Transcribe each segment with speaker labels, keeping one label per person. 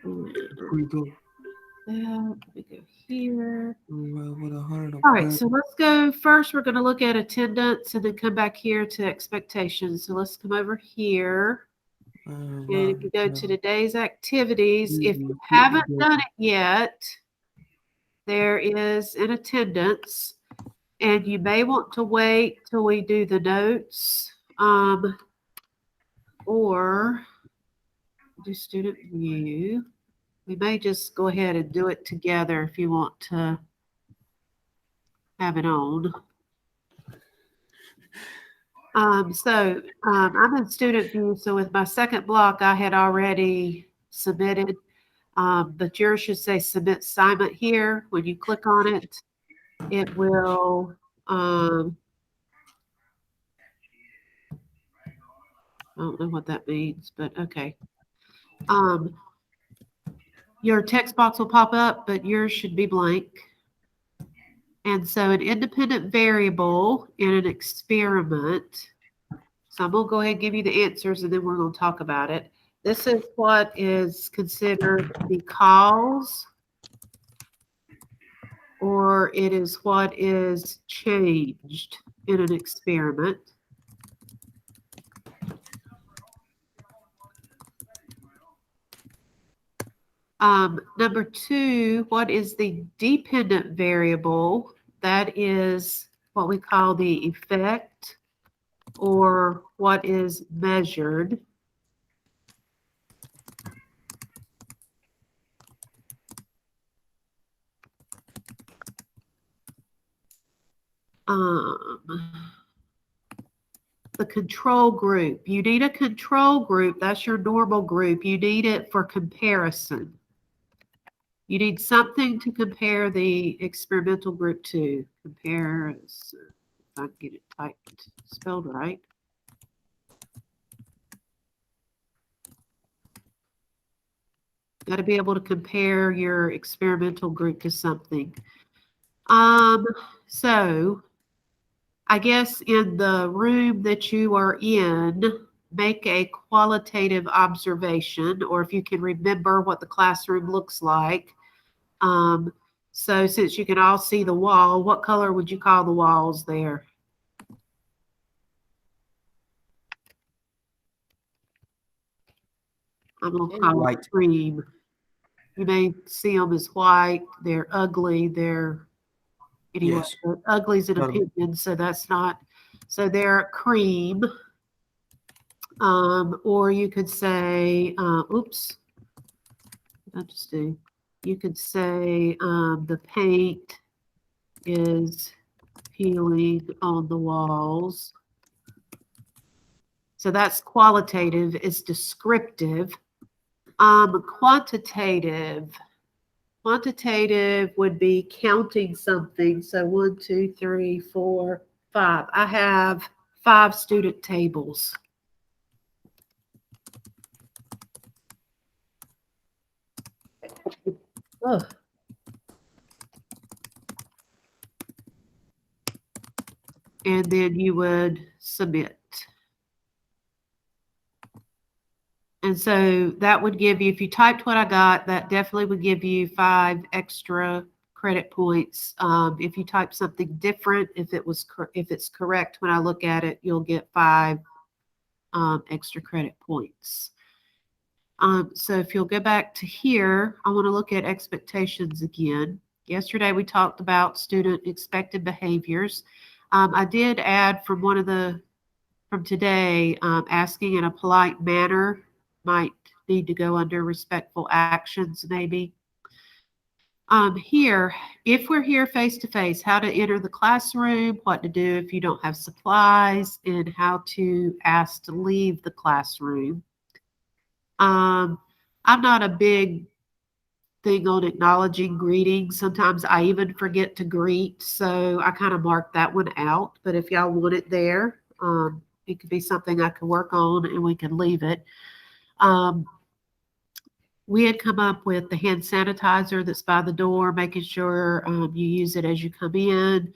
Speaker 1: We go
Speaker 2: We go here.
Speaker 1: with 100
Speaker 2: All right, so let's go first. We're going to look at attendance and then come back here to expectations. So let's come over here. And if you go to today's activities, if you haven't done it yet, there is an attendance, and you may want to wait till we do the notes, or do student view. We may just go ahead and do it together if you want to have it on. I'm in student view. So with my second block, I had already submitted, but yours should say submit assignment here. When you click on it, it will, I don't know what that means, but okay. Your text box will pop up, but yours should be blank. And so an independent variable in an experiment. So I'm going to go ahead and give you the answers, and then we're going to talk about it. This is what is considered the cause, or it is what is changed in an experiment. Number two, what is the dependent variable? That is what we call the effect, or what is measured. The control group. You need a control group. That's your normal group. You need it for comparison. You need something to compare the experimental group to. Comparison. If I can get it typed, spelled right. Got to be able to compare your experimental group to something. So I guess in the room that you are in, make a qualitative observation, or if you can remember what the classroom looks like. So since you can all see the wall, what color would you call the walls there? I'm going to call it cream. You may see them as white. They're ugly. They're, anyway, yes. Ugly is an opinion, so that's not, so they're cream. Or you could say, oops, what did I just do? You could say the paint is peeling on the walls. So that's qualitative. It's descriptive. Quantitative would be counting something. So 1, 2, 3, 4, 5. I have 5 student tables. Oh. And then you would submit. And so that would give you, if you typed what I got, that definitely would give you 5 extra credit points. If you type something different, if it's correct when I look at it, you'll get 5 extra credit points. So if you'll go back to here, I want to look at expectations again. Yesterday we talked about student expected behaviors. I did add from today, asking in a polite manner might need to go under respectful actions maybe. Here, if we're here face to face, how to enter the classroom, what to do if you don't have supplies, and how to ask to leave the classroom. I'm not a big thing on acknowledging greetings. Sometimes I even forget to greet, so I kind of mark that one out. But if y'all want it there, it could be something I can work on and we can leave it. We had come up with the hand sanitizer that's by the door, making sure you use it as you come in.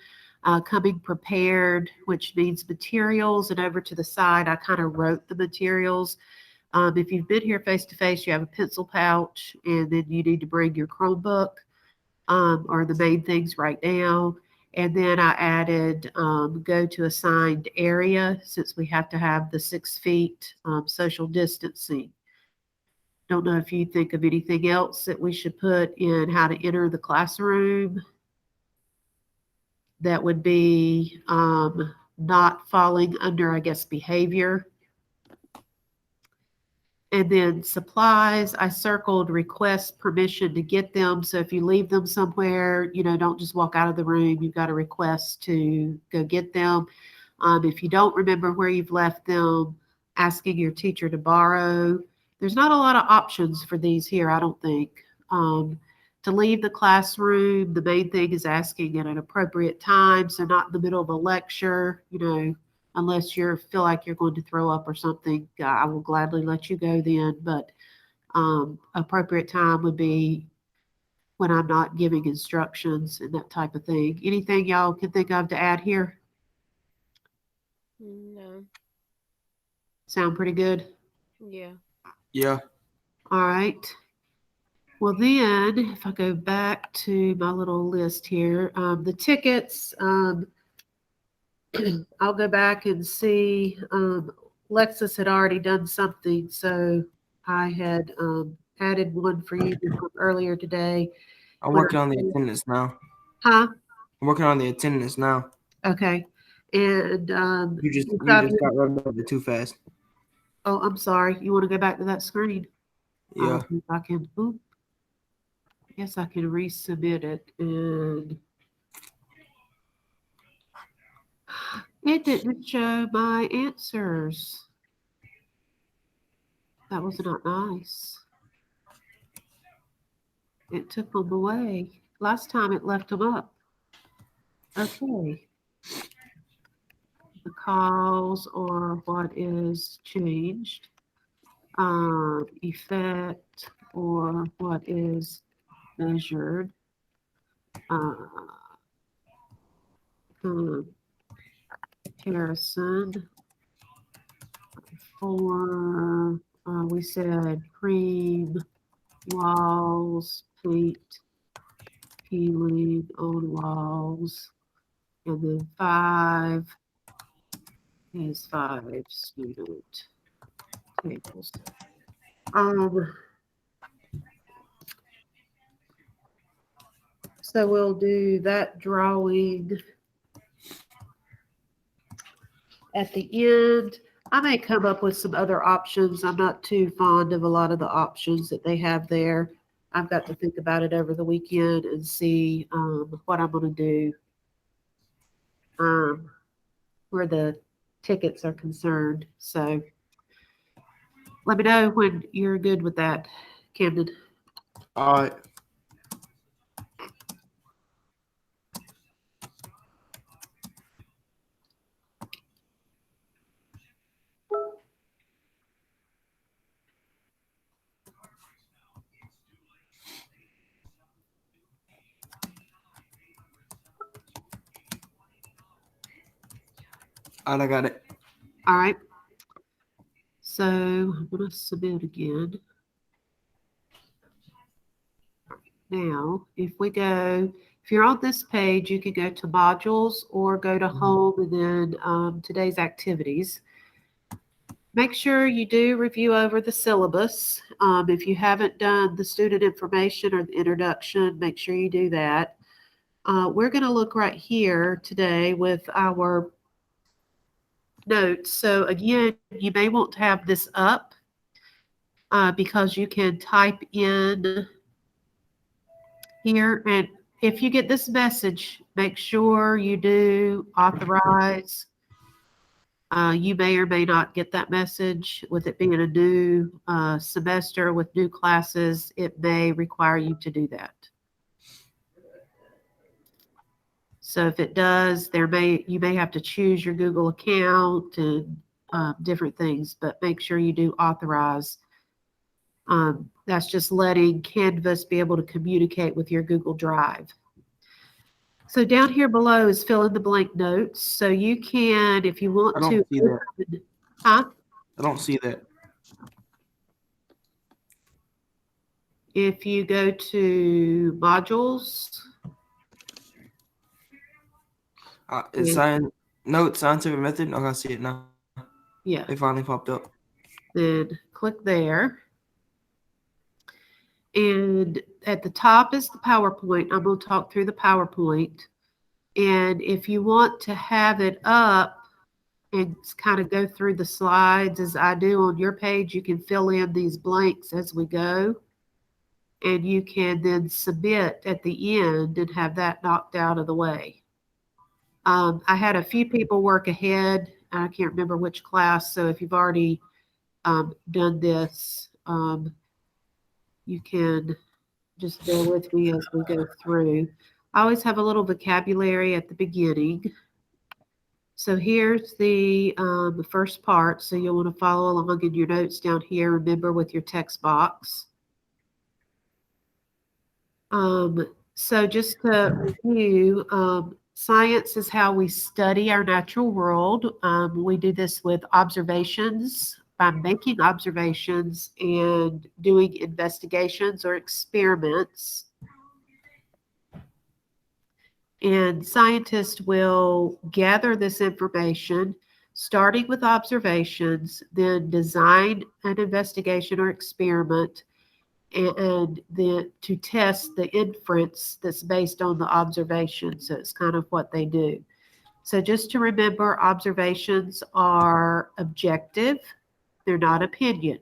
Speaker 2: Coming prepared, which means materials, and over to the side, I kind of wrote the materials. If you've been here face to face, you have a pencil pouch, and then you need to bring your Chromebook, are the main things right now. And then I added go to assigned area since we have to have the 6 feet social distancing. Don't know if you think of anything else that we should put in how to enter the classroom that would be not falling under, I guess, behavior. And then supplies, I circled request permission to get them. So if you leave them somewhere, don't just walk out of the room. You've got a request to go get them. If you don't remember where you've left them, asking your teacher to borrow. There's not a lot of options for these here, I don't think. To leave the classroom, the main thing is asking at an appropriate time, so not in the middle of a lecture, unless you feel like you're going to throw up or something. I will gladly let you go then, but appropriate time would be when I'm not giving instructions and that type of thing. Anything y'all can think of to add here?
Speaker 3: No.
Speaker 2: Sound pretty good?
Speaker 3: Yeah.
Speaker 1: Yeah.
Speaker 2: All right. Well, then, if I go back to my little list here, the tickets, I'll go back and see. Lexus had already done something, so I had added one for you earlier today.
Speaker 1: I'm working on the attendance now.
Speaker 2: Huh?
Speaker 1: I'm working on the attendance now.
Speaker 2: Okay. And
Speaker 1: You just got rid of it too fast.
Speaker 2: oh, I'm sorry. You want to go back to that screen?
Speaker 1: Yeah.
Speaker 2: If I can. Oop. I guess I can resubmit it, and it didn't show my answers. That was not nice. It took them away. Last time it left them up. Okay. The cause or what is changed. Effect or what is measured. Comparison for, we said cream, walls, paint, peeling on walls, and then 5 is 5 student tables. So we'll do that drawing at the end. I may come up with some other options. I'm not too fond of a lot of the options that they have there. I've got to think about it over the weekend and see what I'm going to do where the tickets are concerned. So let me know when you're good with that, Camden.
Speaker 1: All right. All right, I got it.
Speaker 2: All right. So I'm going to submit again. Now, if you're on this page, you can go to modules or go to home and then today's activities. Make sure you do review over the syllabus. If you haven't done the student information or the introduction, make sure you do that. We're going to look right here today with our notes. So again, you may want to have this up because you can type in here. And if you get this message, make sure you do authorize. You may or may not get that message. With it being a new semester with new classes, it may require you to do that. So if it does, you may have to choose your Google account and different things, but make sure you do authorize. That's just letting Canvas be able to communicate with your Google Drive. So down here below is fill in the blank notes. So you can, if you want to.
Speaker 1: I don't see that.
Speaker 2: Huh?
Speaker 1: I don't see that.
Speaker 2: If you go to modules,
Speaker 1: It's
Speaker 2: Yeah.
Speaker 1: scientific method. I can see it now.
Speaker 2: yeah,
Speaker 1: It finally popped up.
Speaker 2: then click there. And at the top is the PowerPoint. I'm going to talk through the PowerPoint. And if you want to have it up and kind of go through the slides as I do on your page, you can fill in these blanks as we go. And you can then submit at the end and have that knocked out of the way. I had a few people work ahead. I can't remember which class. So if you've already done this, you can just bear with me as we go through. I always have a little vocabulary at the beginning. So here's the first part. So you'll want to follow along in your notes down here. Remember with your text box. So just to review, science is how we study our natural world. We do this with observations, by making observations and doing investigations or experiments. And scientists will gather this information, starting with observations, then design an investigation or experiment, and then to test the inference that's based on the observation. So it's kind of what they do. So just to remember, observations are objective. They're not opinion.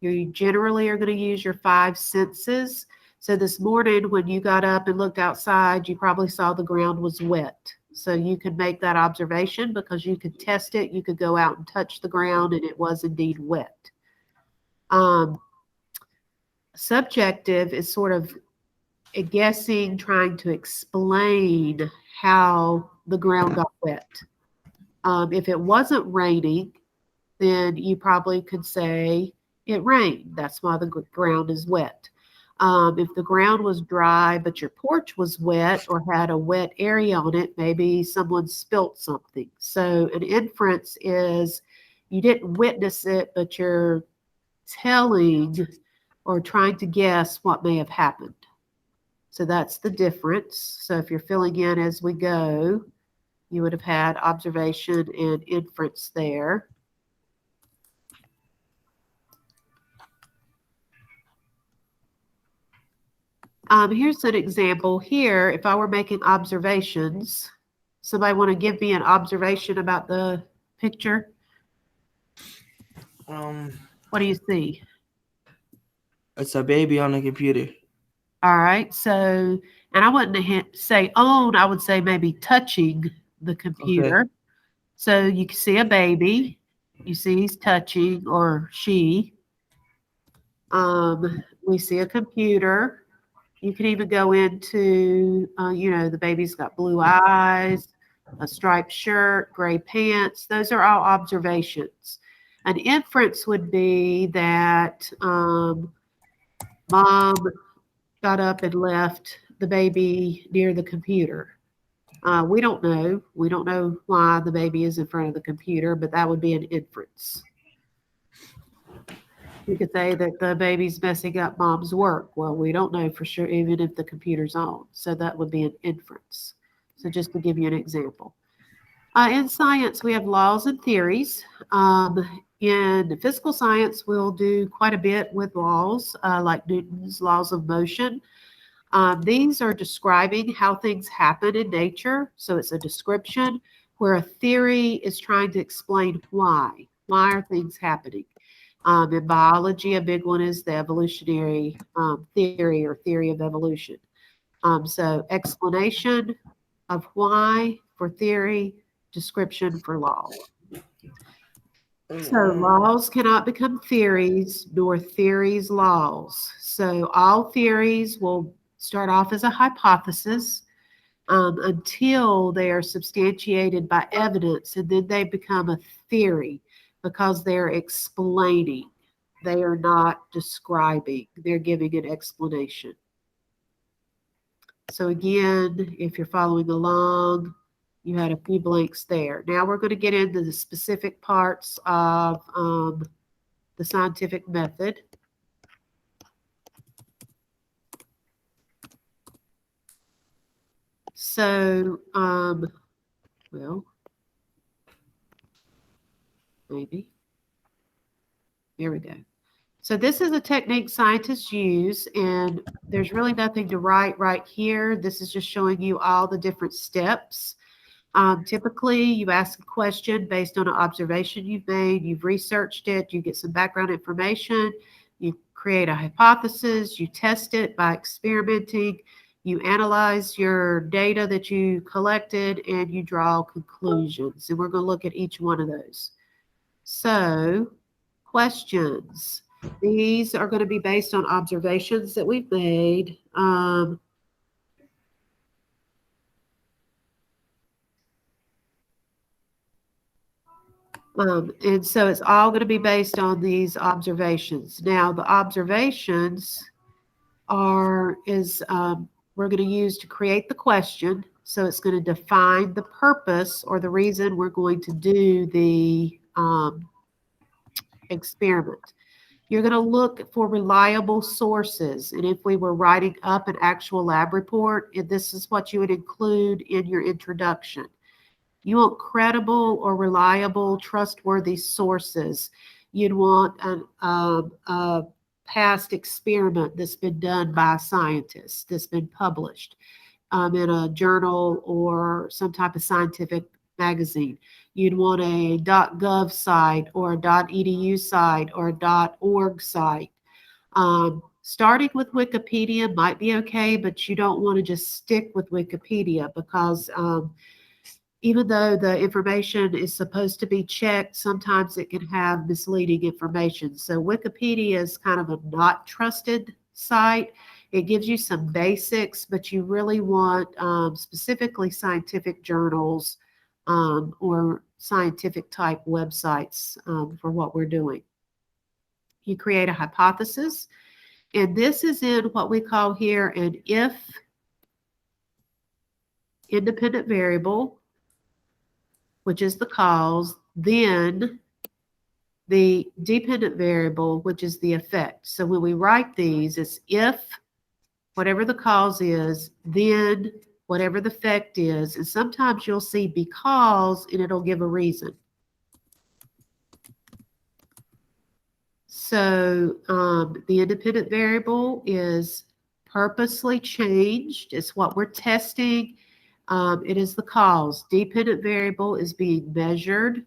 Speaker 2: You generally are going to use your 5 senses. So this morning when you got up and looked outside, you probably saw the ground was wet. So you could make that observation because you could test it. You could go out and touch the ground and it was indeed wet. Subjective is sort of a guessing, trying to explain how the ground got wet. If it wasn't raining, then you probably could say it rained. That's why the ground is wet. If the ground was dry, but your porch was wet or had a wet area on it, maybe someone spilt something. So an inference is you didn't witness it, but you're telling or trying to guess what may have happened. So that's the difference. So if you're filling in as we go, you would have had observation and inference there. Here's an example here. If I were making observations, somebody want to give me an observation about the picture? What do you see?
Speaker 1: It's a baby on a computer.
Speaker 2: All right. So, and I wouldn't say on, I would say maybe touching the computer.
Speaker 1: Okay.
Speaker 2: So you can see a baby. You see he's touching or she. We see a computer. You can even go into, the baby's got blue eyes, a striped shirt, gray pants. Those are all observations. An inference would be that mom got up and left the baby near the computer. We don't know. We don't know why the baby is in front of the computer, but that would be an inference. You could say that the baby's messing up mom's work. Well, we don't know for sure, even if the computer's on. So that would be an inference. So just to give you an example. In science, we have laws and theories. In physical science, we'll do quite a bit with laws, like Newton's laws of motion. These are describing how things happen in nature. So it's a description, where a theory is trying to explain why. Why are things happening? In biology, a big one is the evolutionary theory or theory of evolution. So explanation of why for theory, description for law. So laws cannot become theories, nor theories laws. So all theories will start off as a hypothesis until they are substantiated by evidence, and then they become a theory because they're explaining. They are not describing. They're giving an explanation. So again, if you're following along, you had a few blanks there. Now we're going to get into the specific parts of the scientific method. So, well, maybe. Here we go. So this is a technique scientists use, and there's really nothing to write right here. This is just showing you all the different steps. Typically, you ask a question based on an observation you've made, you've researched it, you get some background information, you create a hypothesis, you test it by experimenting, you analyze your data that you collected, and you draw conclusions. And we're going to look at each one of those. So, questions. These are going to be based on observations that we've made. And so it's all going to be based on these observations. Now, the observations we're going to use to create the question. So it's going to define the purpose or the reason we're going to do the experiment. You're going to look for reliable sources. And if we were writing up an actual lab report, this is what you would include in your introduction. You want credible or reliable, trustworthy sources. You'd want a past experiment that's been done by a scientist, that's been published in a journal or some type of scientific magazine. You'd want a .gov site or a .edu site or a .org site. Starting with Wikipedia might be okay, but you don't want to just stick with Wikipedia because even though the information is supposed to be checked, sometimes it can have misleading information. So Wikipedia is kind of a not trusted site. It gives you some basics, but you really want specifically scientific journals or scientific type websites for what we're doing. You create a hypothesis, and this is in what we call here an if independent variable, which is the cause, then the dependent variable, which is the effect. So when we write these, it's if whatever the cause is, then whatever the effect is. And sometimes you'll see because, and it'll give a reason. So the independent variable is purposely changed. It's what we're testing. It is the cause. Dependent variable is being measured.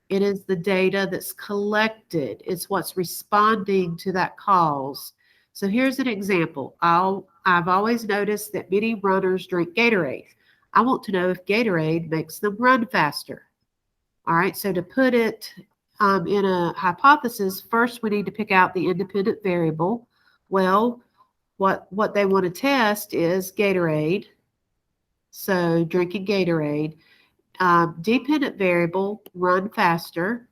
Speaker 2: It is the data that's collected. It's what's responding to that cause. So here's an example. I've always noticed that many runners drink Gatorade. I want to know if Gatorade makes them run faster. All right, so to put it in a hypothesis, first we need to pick out the independent variable. Well, what they want to test is Gatorade. So drinking Gatorade. Dependent variable, run faster,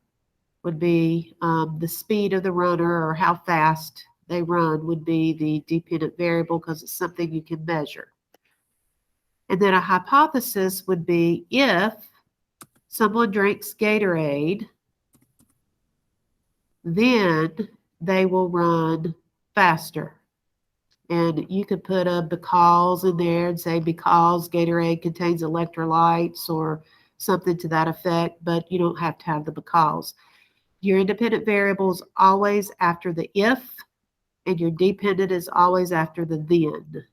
Speaker 2: would be the speed of the runner or how fast they run would be the dependent variable because it's something you can measure. And then a hypothesis would be if someone drinks Gatorade, then they will run faster. And you could put a because in there and say because Gatorade contains electrolytes or something to that effect, but you don't have to have the because. Your independent variable is always after the if, and your dependent is always after the then.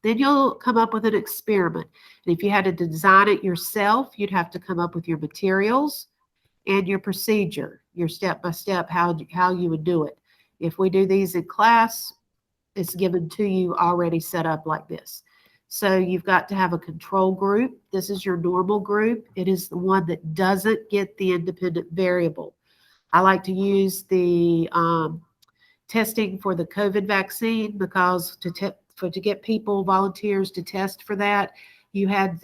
Speaker 2: Then you'll come up with an experiment. And if you had to design it yourself, you'd have to come up with your materials and your procedure, your step-by-step, how you would do it. If we do these in class, it's given to you already set up like this. So you've got to have a control group. This is your normal group. It is the one that doesn't get the independent variable. I like to use the testing for the COVID vaccine because to get people, volunteers to test for that, you had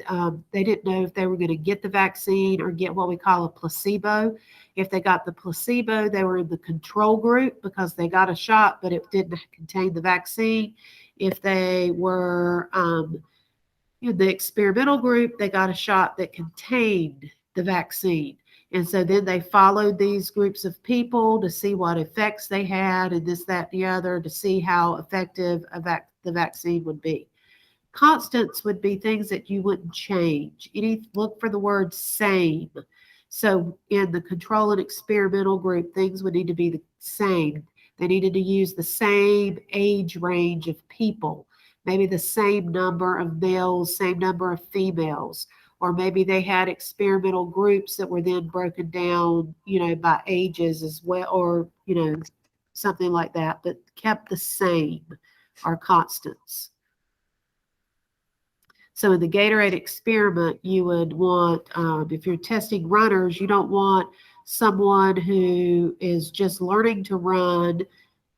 Speaker 2: they didn't know if they were going to get the vaccine or get what we call a placebo. If they got the placebo, they were in the control group because they got a shot, but it didn't contain the vaccine. If they were in the experimental group, they got a shot that contained the vaccine. And so then they followed these groups of people to see what effects they had and this, that, and the other to see how effective the vaccine would be. Constants would be things that you wouldn't change. Look for the word same. So in the control and experimental group, things would need to be the same. They needed to use the same age range of people, maybe the same number of males, same number of females, or maybe they had experimental groups that were then broken down, by ages as well, or, something like that, but kept the same are constants. So in the Gatorade experiment, you would want, if you're testing runners, you don't want someone who is just learning to run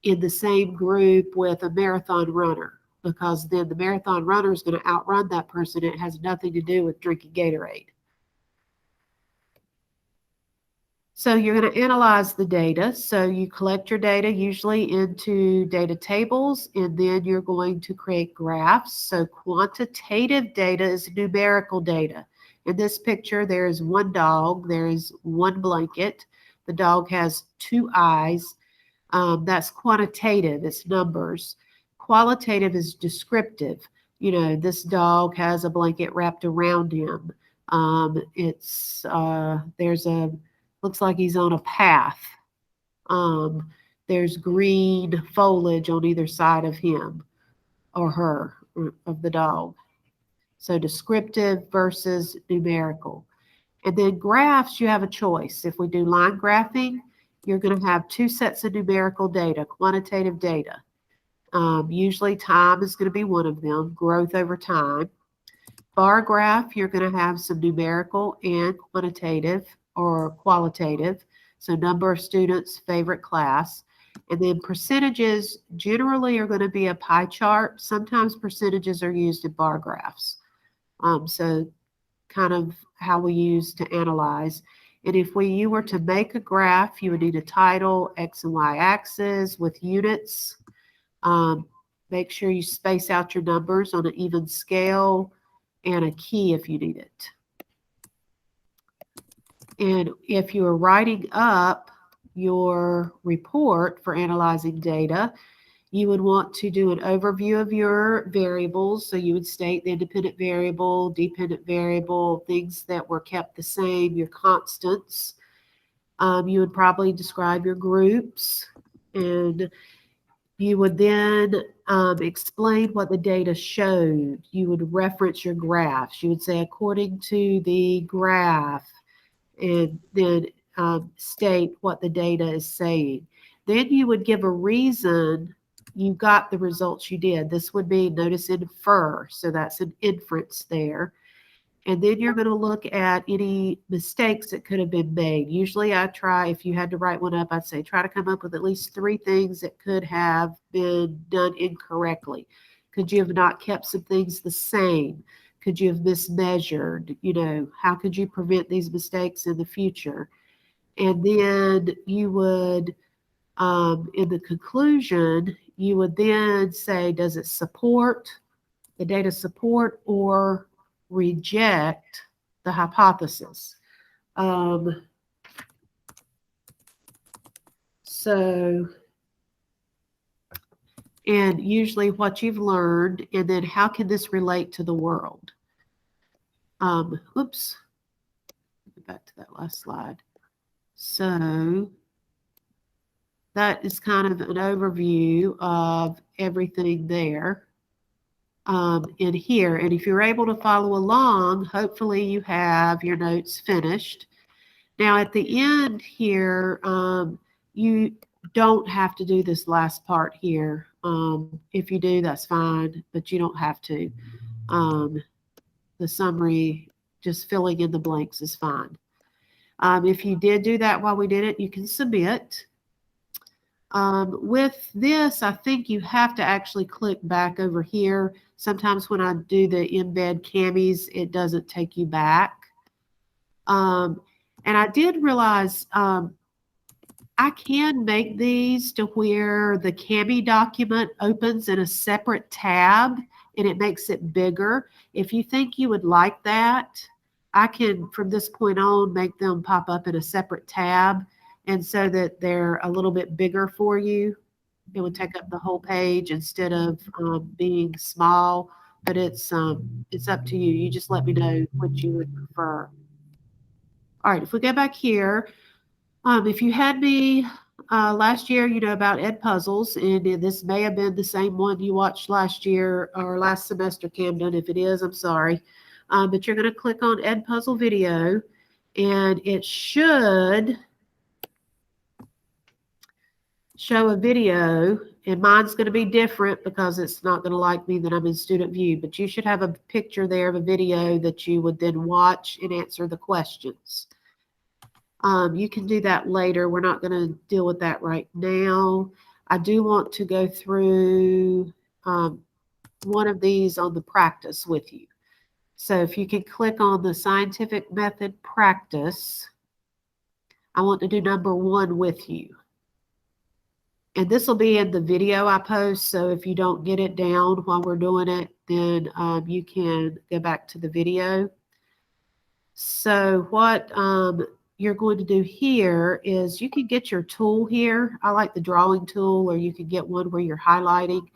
Speaker 2: in the same group with a marathon runner, because then the marathon runner is going to outrun that person. It has nothing to do with drinking Gatorade. So you're going to analyze the data. So you collect your data usually into data tables, and then you're going to create graphs. So quantitative data is numerical data. In this picture, there is one dog, there is one blanket. The dog has 2 eyes. That's quantitative, it's numbers. Qualitative is descriptive. This dog has a blanket wrapped around him. Looks like he's on a path. There's green foliage on either side of him or her, of the dog. So descriptive versus numerical. And then graphs, you have a choice. If we do line graphing, you're going to have 2 sets of numerical data, quantitative data. Usually time is going to be one of them, growth over time. Bar graph, you're going to have some numerical and quantitative or qualitative. So number of students, favorite class. And then percentages generally are going to be a pie chart. Sometimes percentages are used in bar graphs. So kind of how we use to analyze. And if you were to make a graph, you would need a title, X and Y axis with units. Make sure you space out your numbers on an even scale, and a key if you need it. And if you are writing up your report for analyzing data, you would want to do an overview of your variables. So you would state the independent variable, dependent variable, things that were kept the same, your constants. You would probably describe your groups, and you would then explain what the data showed. You would reference your graphs. You would say, according to the graph, and then state what the data is saying. Then you would give a reason you got the results you did. This would be, notice, infer, so that's an inference there. And then you're going to look at any mistakes that could have been made. Usually I try, if you had to write one up, I'd say try to come up with at least 3 things that could have been done incorrectly. Could you have not kept some things the same? Could you have mismeasured? How could you prevent these mistakes in the future? And then you would, in the conclusion, you would then say, does it support, the data support or reject the hypothesis? And usually what you've learned, and then how can this relate to the world? Oops, go back to that last slide. So that is kind of an overview of everything there in here. And if you're able to follow along, hopefully you have your notes finished. Now at the end here, you don't have to do this last part here. If you do, that's fine, but you don't have to. The summary, just filling in the blanks is fine. If you did do that while we did it, you can submit. With this, I think you have to actually click back over here. Sometimes when I do the embed camis, it doesn't take you back. And I did realize I can make these to where the CAMI document opens in a separate tab and it makes it bigger. If you think you would like that, I can, from this point on, make them pop up in a separate tab, and so that they're a little bit bigger for you. It would take up the whole page instead of being small. but it's up to you. You just let me know what you would prefer. All right, if we go back here, if you had me last year, you know about Ed Puzzles, and this may have been the same one you watched last year or last semester, Camden. If it is, I'm sorry. But you're going to click on Ed Puzzle video, and it should show a video, and mine's going to be different because it's not going to like me that I'm in student view, but you should have a picture there of a video that you would then watch and answer the questions. You can do that later. We're not going to deal with that right now. I do want to go through one of these on the practice with you. So if you can click on the scientific method practice, I want to do number 1 with you. And this will be in the video I post, so if you don't get it down while we're doing it, then you can go back to the video. So what you're going to do here is you can get your tool here. I like the drawing tool, or you can get one where you're highlighting,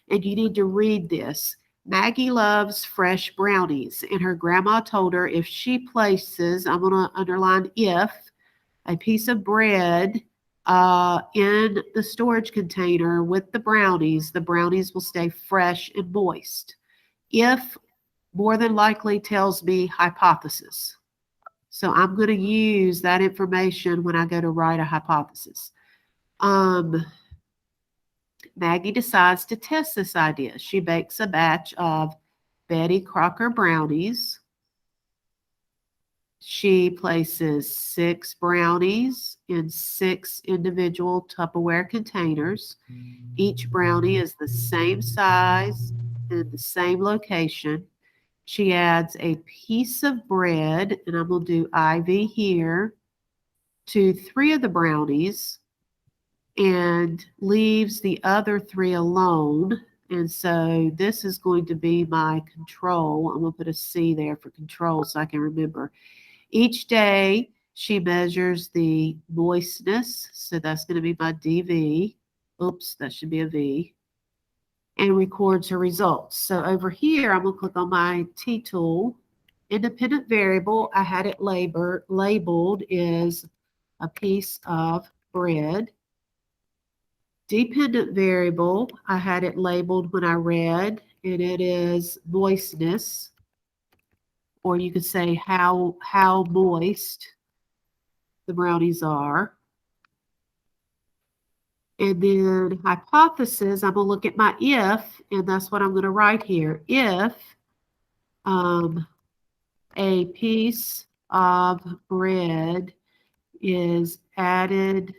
Speaker 2: and you need to read this. Maggie loves fresh brownies, and her grandma told her if she places, I'm going to underline if, a piece of bread in the storage container with the brownies will stay fresh and moist. If more than likely tells me hypothesis. So I'm going to use that information when I go to write a hypothesis. Maggie decides to test this idea. She bakes a batch of Betty Crocker brownies. She places 6 brownies in 6 individual Tupperware containers. Each brownie is the same size and the same location. She adds a piece of bread, and I'm going to do IV here, to 3 of the brownies and leaves the other 3 alone. And so this is going to be my control. I'm going to put a C there for control so I can remember. Each day, she measures the moistness, so that's going to be my DV. Oops, that should be a V. And records her results. So over here, I'm going to click on my T tool. Independent variable, I had it labeled is a piece of bread. Dependent variable, I had it labeled when I read, and it is moistness. Or you could say how moist the brownies are. And then hypothesis, I'm going to look at my if, and that's what I'm going to write here. If a piece of bread is added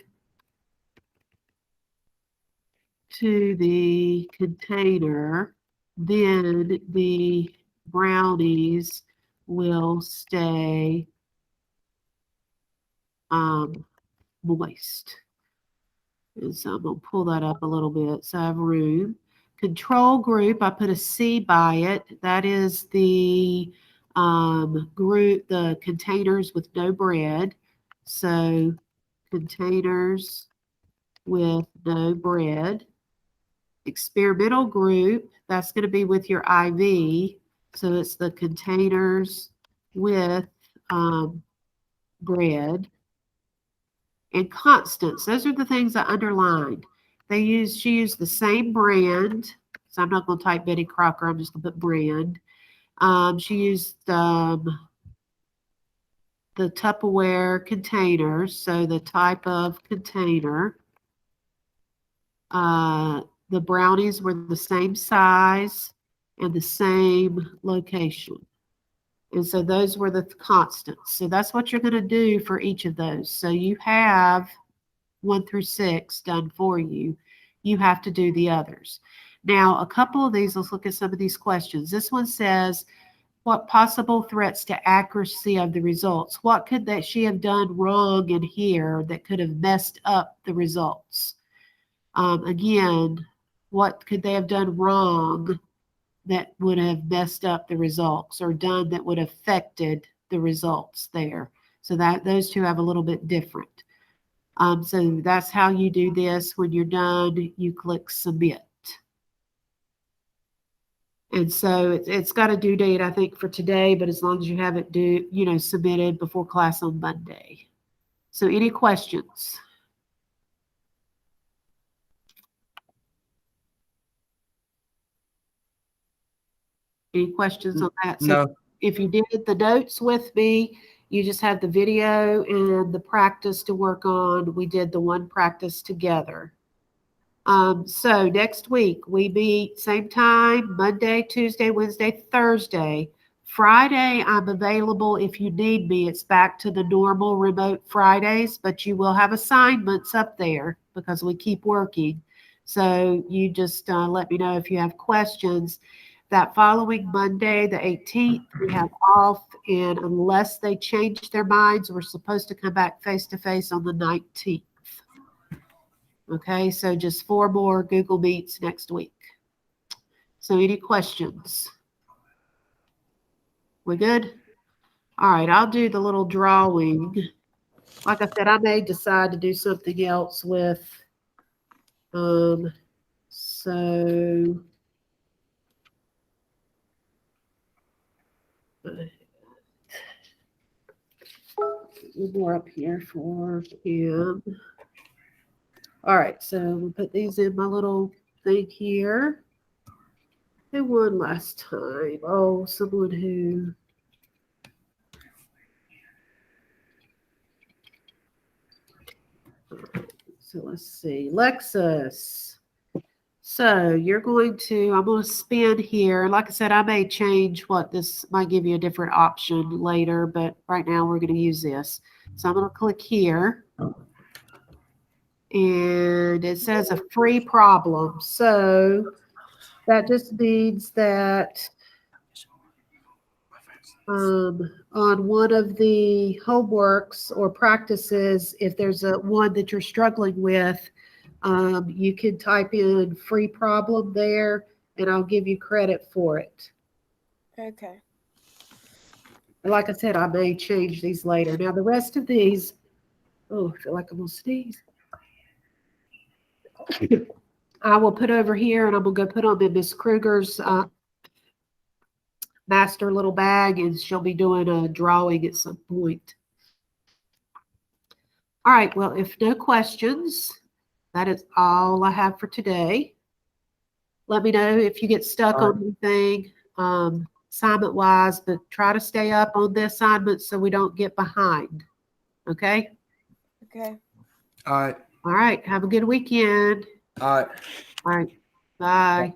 Speaker 2: to the container, then the brownies will stay moist. And so I'm going to pull that up a little bit so I have room. Control group, I put a C by it. That is the group, the containers with no bread. So containers with no bread. Experimental group, that's going to be with your IV. So it's the containers with bread. And constants, those are the things I underlined. She used the same brand. So I'm not going to type Betty Crocker. I'm just going to put brand. She used the Tupperware containers. So the type of container. The brownies were the same size and the same location. And so those were the constants. So that's what you're going to do for each of those. So you have 1 through 6 done for you. You have to do the others. Now, a couple of these, let's look at some of these questions. This one says, what possible threats to accuracy of the results? What could that she have done wrong in here that could have messed up the results? Again, what could they have done wrong that would have messed up the results, or done that would have affected the results there? So that those two have a little bit different. So that's how you do this. When you're done, you click submit. And so it's got a due date, I think, for today, but as long as you have it submitted before class on Monday. So any questions? Any questions on that? So
Speaker 1: No.
Speaker 2: if you did the notes with me, you just had the video and the practice to work on. We did the one practice together. So next week we meet same time, Monday, Tuesday, Wednesday, Thursday. Friday, I'm available if you need me. It's back to the normal remote Fridays, but you will have assignments up there because we keep working. So you just let me know if you have questions. That following Monday, the 18th, we have off, and unless they change their minds, we're supposed to come back face-to-face on the 19th. Okay, so just 4 more Google Meets next week. So any questions? We good? All right, I'll do the little drawing. Like I said, I may decide to do something else with, so more up here for him. All right, so we'll put these in my little thing here. And one last time. Oh, someone who. So let's see, Lexus. So you're going to, I'm going to spin here. Like I said, I may change what this might give you a different option later, but right now we're going to use this. So I'm going to click here. And it says a free problem. So that just means that on one of the homeworks or practices, if there's one that you're struggling with, you can type in free problem there and I'll give you credit for it.
Speaker 3: Okay.
Speaker 2: Like I said, I may change these later. Now the rest of these, oh, I feel like I'm gonna sneeze. I will put over here and I'm gonna go put them in Miss Kruger's master little bag, and she'll be doing a drawing at some point. All right, well, if no questions, that is all I have for today. Let me know if you get stuck on anything assignment wise, but try to stay up on the assignments so we don't get behind. Okay?
Speaker 3: Okay.
Speaker 1: All right.
Speaker 2: All right. Have a good weekend.
Speaker 1: All right.
Speaker 2: All right. Bye.